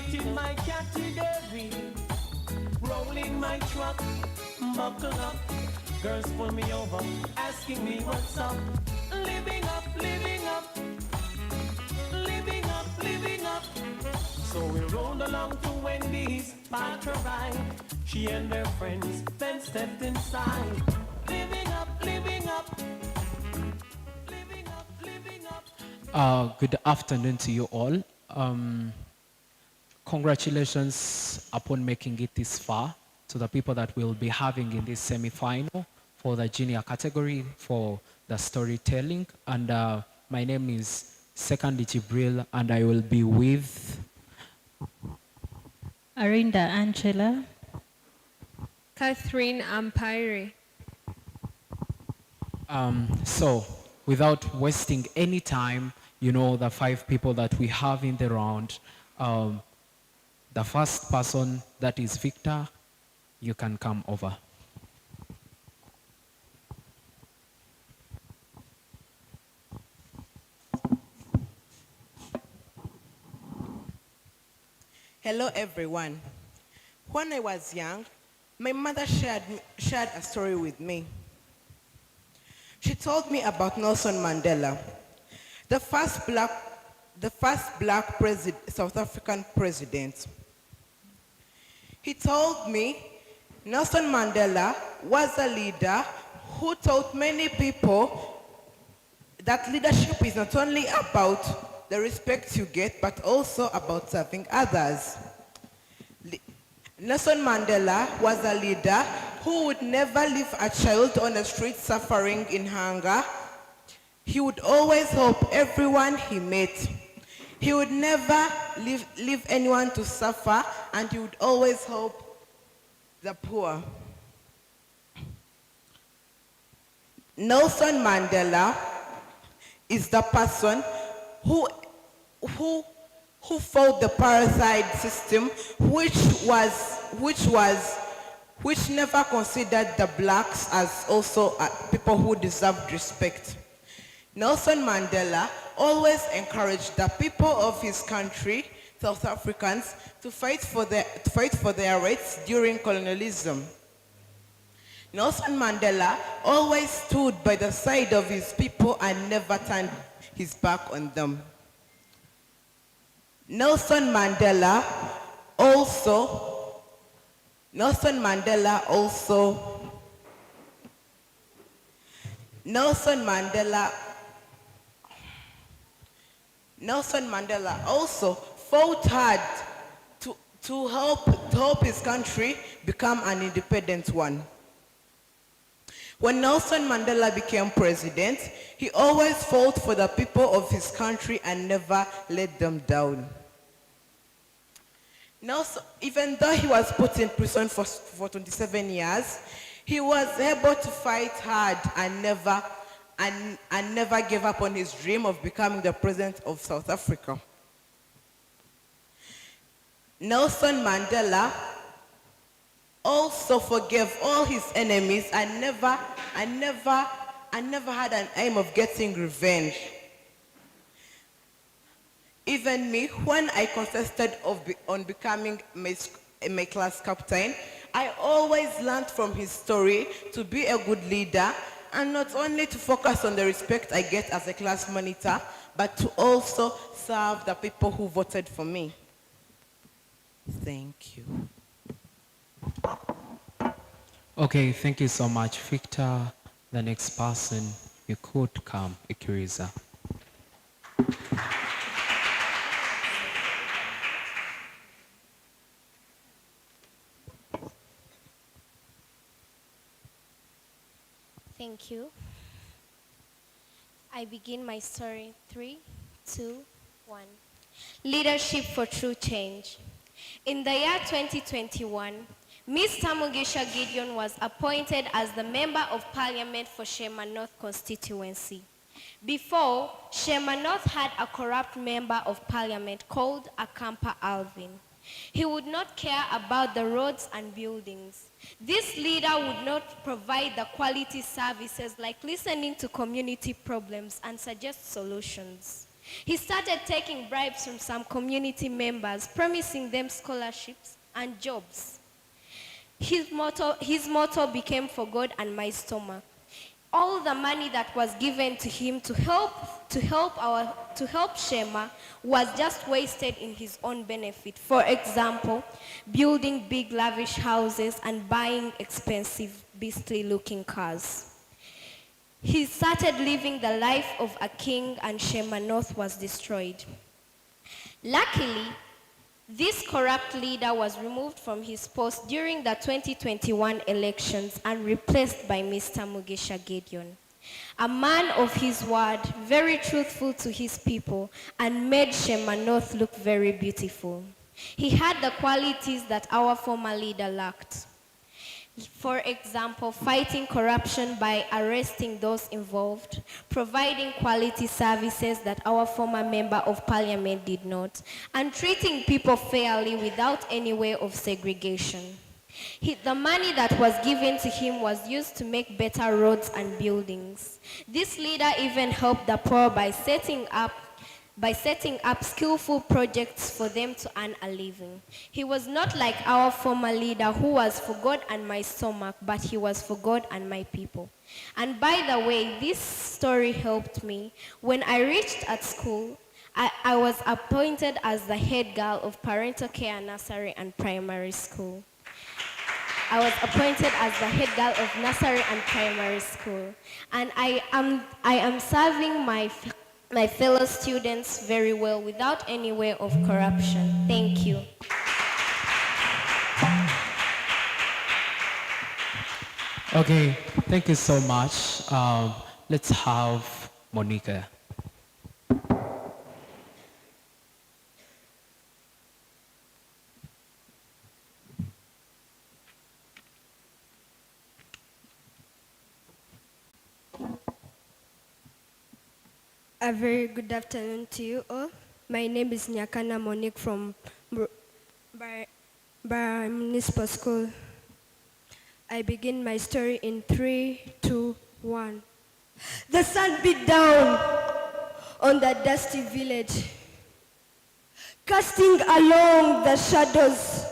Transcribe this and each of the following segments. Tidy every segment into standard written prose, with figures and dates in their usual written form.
not in my category. Rolling my truck, buckle up. Girls pull me over, asking me what's up. Living up, living up. Living up, living up. So we rolled along to Wendy's, parked her ride. She and her friends then stepped inside. Living up, living up. Living up, living up. Good afternoon to you all. Congratulations upon making it this far to the people that we'll be having in this semi-final for the junior category for the storytelling. And my name is Second Jibril, and I will be with Arinda Angela, Catherine Ampire. So without wasting any time, you know, the 5 people that we have in the round, the first person, that is Victor, you can come over. Hello, everyone. When I was young, my mother shared a story with me. She told me about Nelson Mandela, the first black South African president. He told me Nelson Mandela was a leader who taught many people that leadership is not only about the respect you get, but also about serving others. Nelson Mandela was a leader who would never leave a child on the street suffering in hunger. He would always help everyone he met. He would never leave anyone to suffer, and he would always help the poor. Nelson Mandela is the person who fought the apartheid system, which never considered the blacks as also people who deserved respect. Nelson Mandela always encouraged the people of his country, South Africans, to fight for their rights during colonialism. Nelson Mandela always stood by the side of his people and never turned his back on them. Nelson Mandela also fought hard to help his country become an independent one. When Nelson Mandela became president, he always fought for the people of his country and never let them down. Nelson, even though he was put in prison for 27 years, he was able to fight hard and never gave up on his dream of becoming the president of South Africa. Nelson Mandela also forgave all his enemies and never had an aim of getting revenge. Even me, when I contested on becoming my class captain, I always learned from his story to be a good leader, and not only to focus on the respect I get as a class monitor, but to also serve the people who voted for me. Thank you. Okay, thank you so much, Victor. The next person, you could come, Ikiriza. Thank you. I begin my story. 3, 2, 1. Leadership for true change. In the year 2021, Ms. Tamugisha Gideon was appointed as the Member of Parliament for Shema North constituency. Before, Shema North had a corrupt Member of Parliament called Akampa Alvin. He would not care about the roads and buildings. This leader would not provide the quality services like listening to community problems and suggest solutions. He started taking bribes from some community members, promising them scholarships and jobs. His motto became "For God and my stomach." All the money that was given to him to help Shema was just wasted in his own benefit. For example, building big lavish houses and buying expensive, beastly-looking cars. He started living the life of a king, and Shema North was destroyed. Luckily, this corrupt leader was removed from his post during the 2021 elections and replaced by Mr. Mugisha Gideon, a man of his word, very truthful to his people, and made Shema North look very beautiful. He had the qualities that our former leader lacked. For example, fighting corruption by arresting those involved, providing quality services that our former member of parliament did not, and treating people fairly without any way of segregation. The money that was given to him was used to make better roads and buildings. This leader even helped the poor by setting up skillful projects for them to earn a living. He was not like our former leader who was "For God and my stomach," but he was "For God and my people." And by the way, this story helped me. When I reached at school, I was appointed as the head girl of Parental Care Nursery and Primary School. I was appointed as the head girl of Nursery and Primary School. And I am serving my fellow students very well without any way of corruption. Thank you. Okay, thank you so much. Let's have Monica. A very good afternoon to you all. My name is Nyakana Monique from Bara Municipal School. I begin my story in 3, 2, 1. The sun beat down on the dusty village, casting along the shadows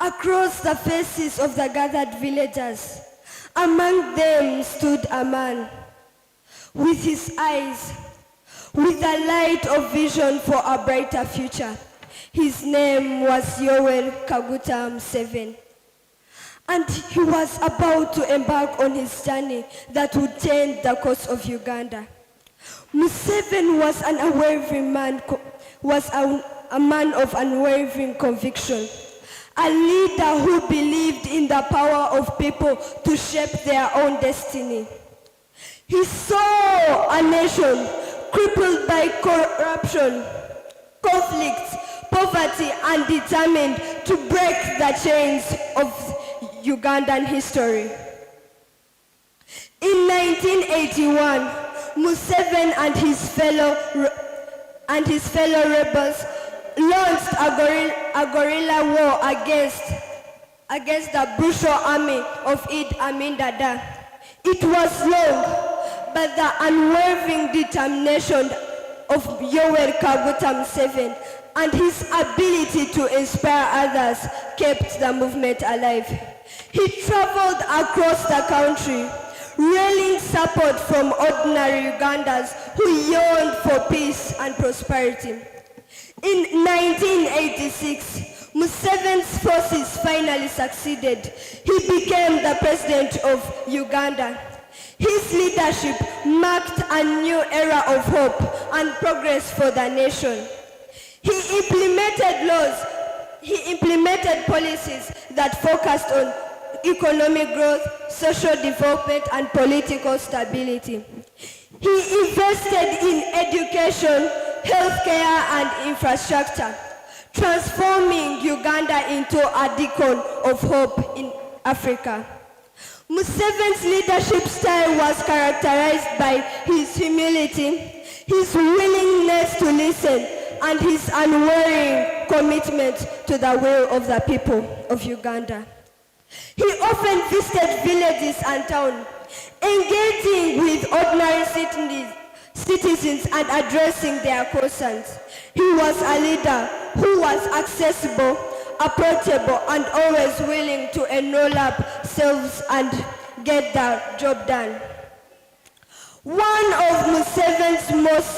across the faces of the gathered villagers. Among them stood a man with his eyes, with the light of vision for a brighter future. His name was Yoweri Kaguta Museveni, and he was about to embark on his journey that would change the course of Uganda. Museveni was a man of unwavering conviction, a leader who believed in the power of people to shape their own destiny. He saw a nation crippled by corruption, conflicts, poverty, and determined to break the chains of Ugandan history. In 1981, Museveni and his fellow rebels launched a guerrilla war against the brutal army of Idi Amin Dada. It was long, but the unwavering determination of Yoweri Kaguta Museveni and his ability to inspire others kept the movement alive. He traveled across the country, rallying support from ordinary Ugandans who yearned for peace and prosperity. In 1986, Museveni's forces finally succeeded. He became the president of Uganda. His leadership marked a new era of hope and progress for the nation. He implemented policies that focused on economic growth, social development, and political stability. He invested in education, healthcare, and infrastructure, transforming Uganda into a beacon of hope in Africa. Museveni's leadership style was characterized by his humility, his willingness to listen, and his unwavering commitment to the will of the people of Uganda. He often visited villages and towns, engaging with ordinary citizens and addressing their concerns. He was a leader who was accessible, approachable, and always willing to enroll up selves and get the job done. One of Museveni's most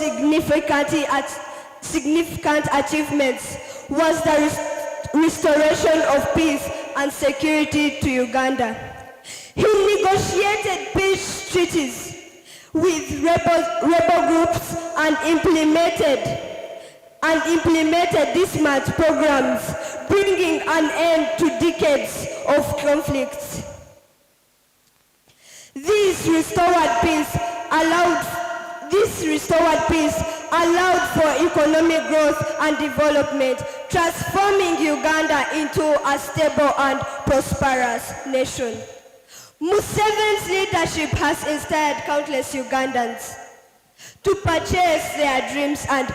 significant achievements was the restoration of peace and security to Uganda. He negotiated peace treaties with rebel groups and implemented disarmament programs, bringing an end to decades of conflicts. This restored peace allowed for economic growth and development, transforming Uganda into a stable and prosperous nation. Museveni's leadership has inspired countless Ugandans to purchase their dreams and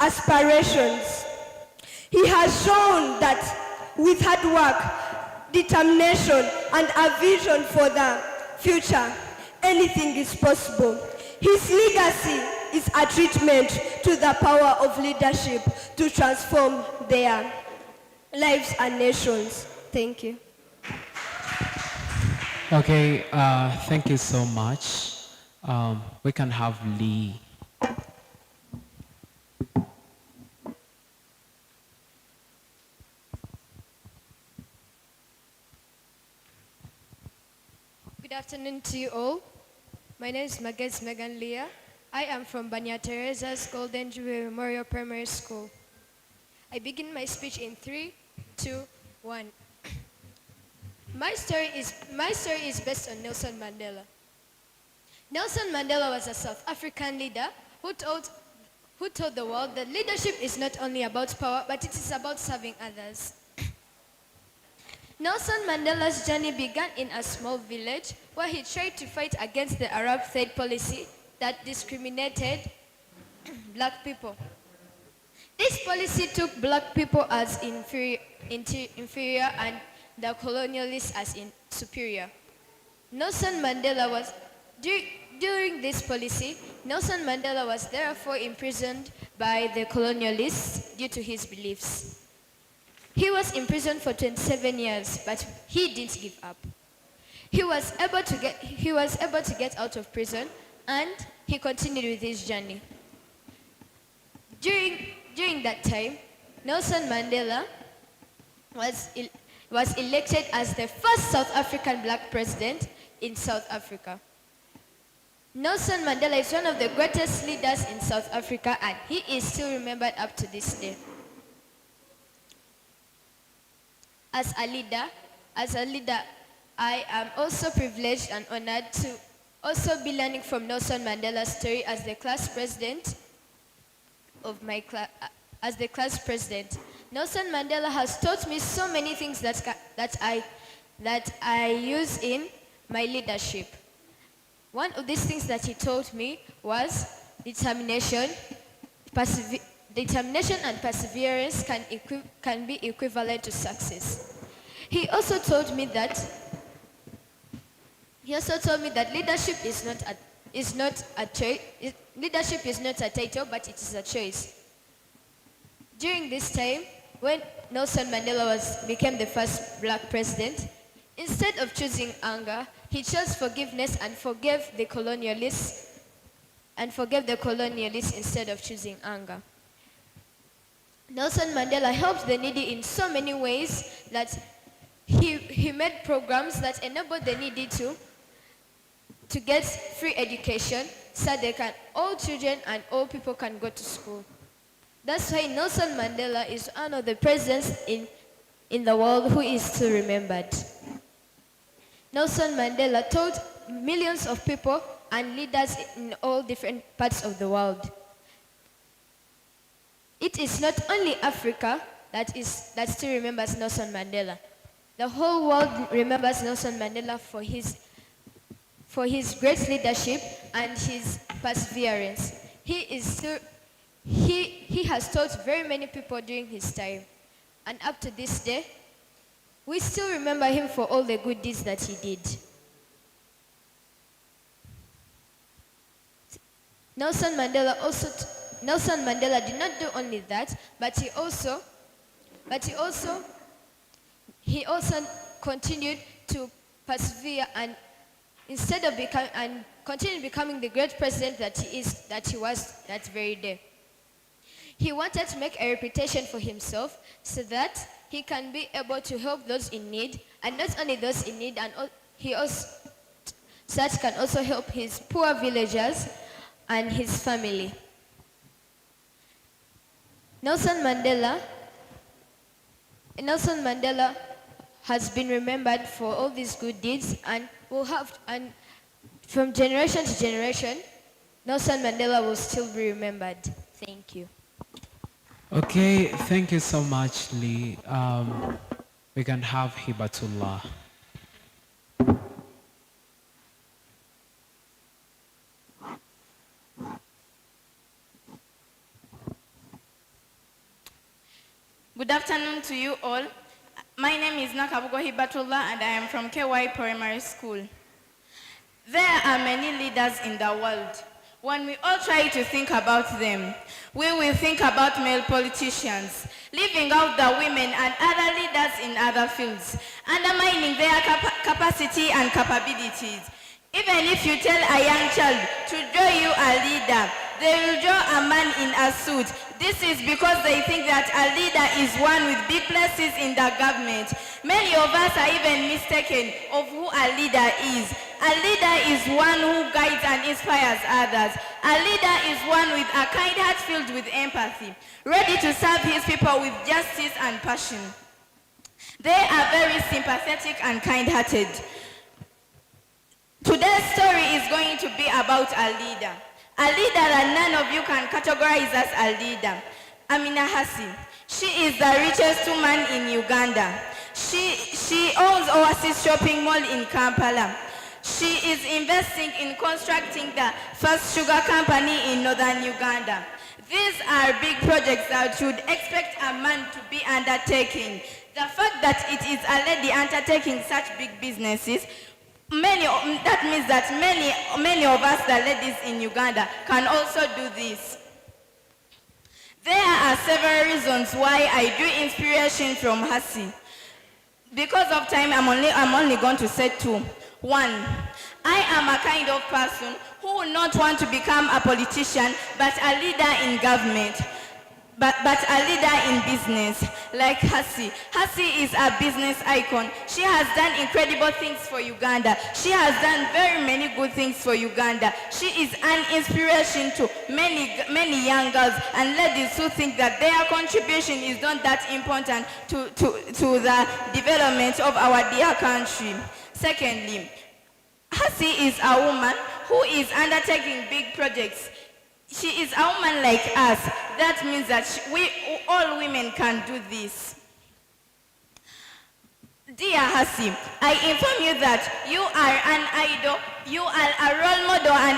aspirations. He has shown that with hard work, determination, and a vision for the future, anything is possible. His legacy is a treatment to the power of leadership to transform their lives and nations. Thank you. Okay, thank you so much. We can have Lee. Good afternoon to you all. My name is Magez Megan Leah. I am from Banya Teresa's Golden Jubilee Memorial Primary School. I begin my speech in 3, 2, 1. My story is based on Nelson Mandela. Nelson Mandela was a South African leader who told the world that leadership is not only about power, but it is about serving others. Nelson Mandela's journey began in a small village where he tried to fight against the Arab Trade policy that discriminated black people. This policy took black people as inferior and the colonialists as superior. During this policy, Nelson Mandela was therefore imprisoned by the colonialists due to his beliefs. He was imprisoned for 27 years, but he didn't give up. He was able to get out of prison, and he continued with his journey. During that time, Nelson Mandela was elected as the first South African black president in South Africa. Nelson Mandela is one of the greatest leaders in South Africa, and he is still remembered up to this day. As a leader, I am also privileged and honored to also be learning from Nelson Mandela's story as the class president of my class. Nelson Mandela has taught me so many things that I use in my leadership. One of these things that he taught me was determination. Determination and perseverance can be equivalent to success. He also told me that leadership is not a choice. Leadership is not a title, but it is a choice. During this time, when Nelson Mandela became the first black president, instead of choosing anger, he chose forgiveness and forgave the colonialists instead of choosing anger. Nelson Mandela helped the needy in so many ways that he made programs that enabled the needy to get free education so all children and all people can go to school. That's why Nelson Mandela is one of the presidents in the world who is still remembered. Nelson Mandela taught millions of people and leaders in all different parts of the world. It is not only Africa that still remembers Nelson Mandela. The whole world remembers Nelson Mandela for his great leadership and his perseverance. He has taught very many people during his time. And up to this day, we still remember him for all the good deeds that he did. Nelson Mandela did not do only that, but he also continued to persevere and continue becoming the great president that he was that very day. He wanted to make a reputation for himself so that he can be able to help those in need, and not only those in need, and he also such can also help his poor villagers and his family. Nelson Mandela has been remembered for all these good deeds, and from generation to generation, Nelson Mandela will still be remembered. Thank you. Okay, thank you so much, Lee. We can have Hibatullah. Good afternoon to you all. My name is Nakabugo Hibatullah and I am from KY Primary School. There are many leaders in the world. When we all try to think about them, we will think about male politicians, leaving out the women and other leaders in other fields, undermining their capacity and capabilities. Even if you tell a young child to draw you a leader, they will draw a man in a suit. This is because they think that a leader is one with big places in the government. Many of us are even mistaken of who a leader is. A leader is one who guides and inspires others. A leader is one with a kind heart filled with empathy, ready to serve his people with justice and passion. They are very sympathetic and kind-hearted. Today's story is going to be about a leader that none of you can categorize as a leader. Amina Hassi. She is the richest woman in Uganda. She owns Oasis Shopping Mall in Kampala. She is investing in constructing the first sugar company in northern Uganda. These are big projects that you would expect a man to be undertaking. The fact that it is a lady undertaking such big businesses, that means that many of us, the ladies in Uganda, can also do this. There are several reasons why I drew inspiration from Hassi. Because of time, I'm only going to say two. One, I am a kind of person who will not want to become a politician, but a leader in government. But a leader in business, like Hassi. Hassi is a business icon. She has done incredible things for Uganda. She has done very many good things for Uganda. She is an inspiration to many young girls and ladies who think that their contribution is not that important to the development of our dear country. Secondly, Hassi is a woman who is undertaking big projects. She is a woman like us. That means that all women can do this. Dear Hassi, I inform you that you are an idol, you are a role model and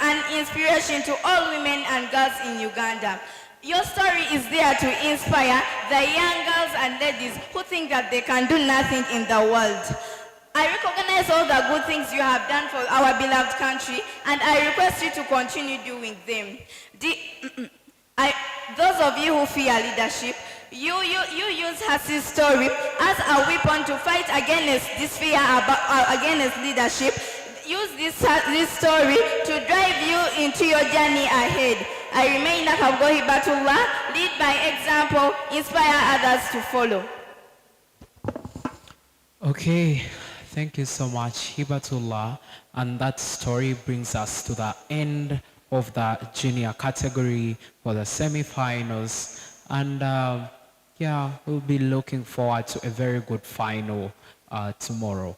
an inspiration to all women and girls in Uganda. Your story is there to inspire the young girls and ladies who think that they can do nothing in the world. I recognize all the good things you have done for our beloved country, and I request you to continue doing them. Those of you who fear leadership, you use Hassi's story as a weapon to fight against this fear against leadership. Use this story to drive you into your journey ahead. I remain Nakabugo Hibatullah, lead by example, inspire others to follow. Okay. Thank you so much, Hibatullah. And that story brings us to the end of the junior category for the semi-finals. And yeah, we'll be looking forward to a very good final tomorrow.